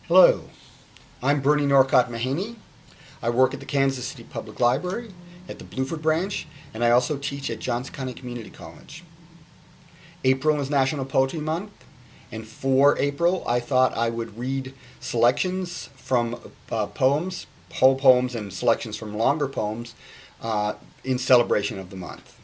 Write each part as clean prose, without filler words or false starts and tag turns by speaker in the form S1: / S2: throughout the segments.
S1: Hello, I'm Bernie Norcott-Mahany. I work at the Kansas City Public Library at the Blueford branch, and I also teach at Johnson County Community College. April is National Poetry Month, and for April I thought I would read selections from poems, whole poems, and selections from longer poems in celebration of the month.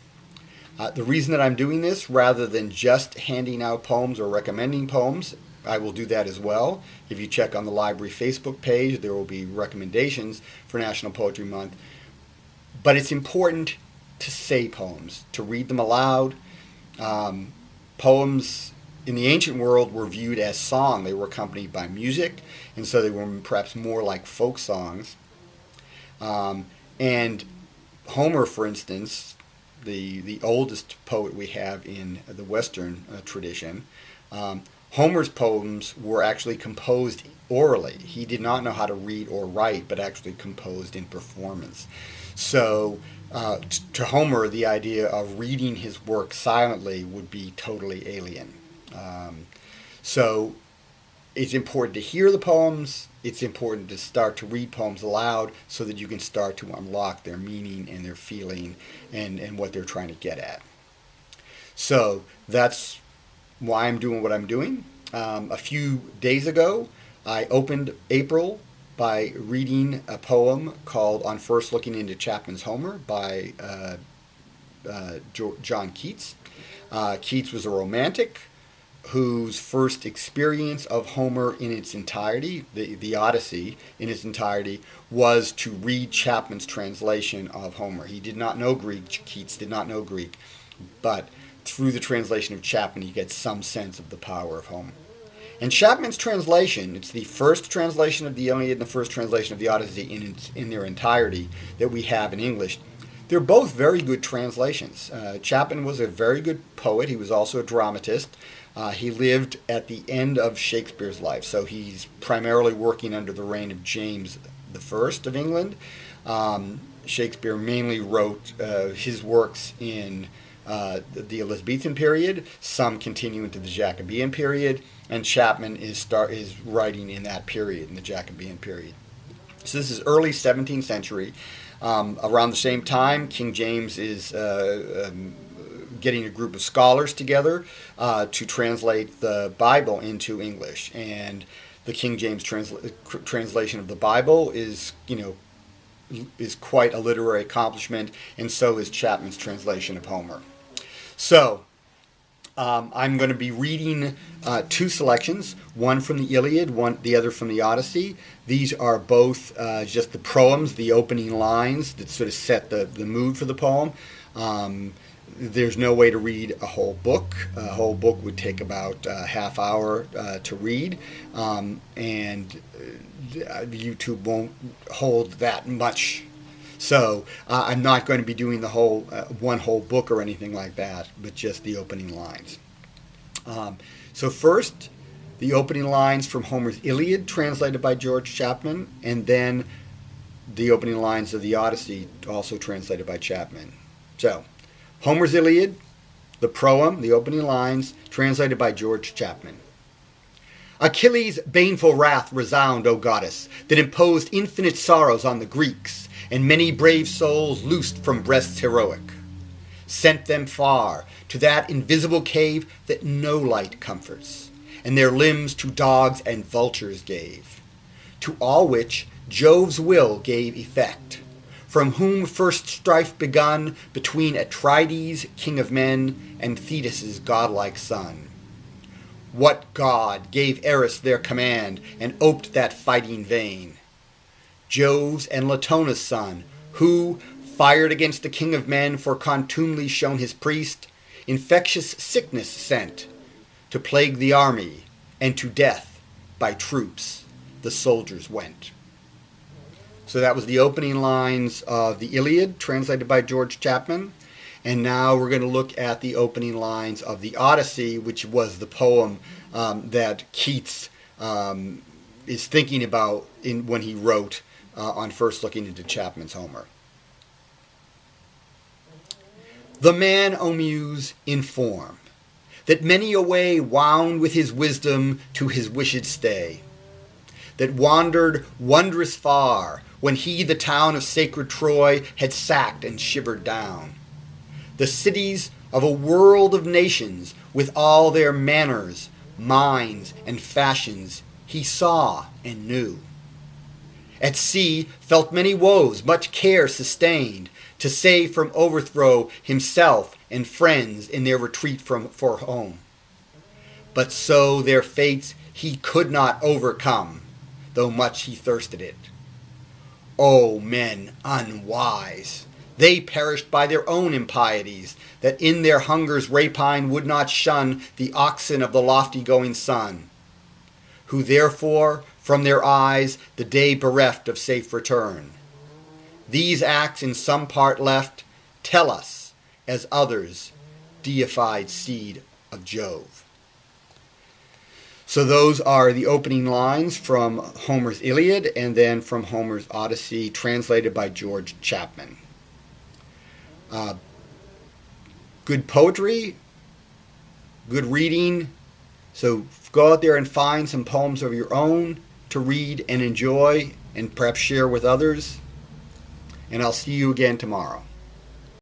S1: The reason that I'm doing this, rather than just handing out poems or recommending poems, I will do that as well. If you check on the library Facebook page, there will be recommendations for National Poetry Month. But it's important to say poems, to read them aloud. Poems in the ancient world were viewed as song. They were accompanied by music, and so they were perhaps more like folk songs. And Homer, for instance, the oldest poet we have in the Western tradition, Homer's poems were actually composed orally. He did not know how to read or write, but actually composed in performance. So to Homer, the idea of reading his work silently would be totally alien. So it's important to hear the poems. It's important to start to read poems aloud so that you can start to unlock their meaning and their feeling and what they're trying to get at. So that's why I'm doing what I'm doing. A few days ago, I opened April by reading a poem called On First Looking into Chapman's Homer by John Keats. Keats was a romantic whose first experience of Homer in its entirety, the Odyssey in its entirety, was to read Chapman's translation of Homer. He did not know Greek. Keats did not know Greek, but through the translation of Chapman, you get some sense of the power of Homer. And Chapman's translation, it's the first translation of the Iliad and the first translation of the Odyssey in their entirety that we have in English. They're both very good translations. Chapman was a very good poet. He was also a dramatist. He lived at the end of Shakespeare's life, so he's primarily working under the reign of James I of England. Shakespeare mainly wrote his works in the Elizabethan period, some continue into the Jacobean period, and Chapman is writing in that period, in the Jacobean period. So this is early 17th century. Around the same time, King James is getting a group of scholars together to translate the Bible into English, and the King James translation of the Bible is quite a literary accomplishment, and so is Chapman's translation of Homer. So, I'm going to be reading two selections, one from the Iliad, the other from the Odyssey. These are both just the proems, the opening lines that sort of set the mood for the poem. There's no way to read a whole book. A whole book would take about a half hour to read, and YouTube won't hold that much. So I'm not going to be doing the whole one whole book or anything like that, but just the opening lines. So first, the opening lines from Homer's Iliad, translated by George Chapman, and then the opening lines of the Odyssey, also translated by Chapman. So, Homer's Iliad, the proem, the opening lines, translated by George Chapman. Achilles' baneful wrath resound, O goddess, that imposed infinite sorrows on the Greeks, and many brave souls loosed from breasts heroic. Sent them far, to that invisible cave that no light comforts, and their limbs to dogs and vultures gave. To all which Jove's will gave effect, from whom first strife begun between Atrides, king of men, and Thetis' godlike son. What god gave Eris their command, and oped that fighting vein? Jove's and Latona's son, who, fired against the king of men for contumely shown his priest, infectious sickness sent, to plague the army, and to death by troops the soldiers went. So that was the opening lines of the Iliad, translated by George Chapman. And now we're going to look at the opening lines of the Odyssey, which was the poem that Keats is thinking about when he wrote on First Looking into Chapman's Homer. The man, O Muse, in form, that many a way wound with his wisdom to his wished stay, that wandered wondrous far, when he the town of sacred Troy had sacked and shivered down. The cities of a world of nations, with all their manners, minds, and fashions, he saw and knew. At sea felt many woes, much care sustained, to save from overthrow himself and friends in their retreat for home. But so their fates he could not overcome, though much he thirsted it. O men unwise! They perished by their own impieties, that in their hunger's rapine would not shun the oxen of the lofty-going sun, who therefore from their eyes the day bereft of safe return. These acts in some part left tell us, as others, deified seed of Jove. So those are the opening lines from Homer's Iliad and then from Homer's Odyssey, translated by George Chapman. Good poetry, good reading. So go out there and find some poems of your own to read and enjoy and perhaps share with others. And I'll see you again tomorrow.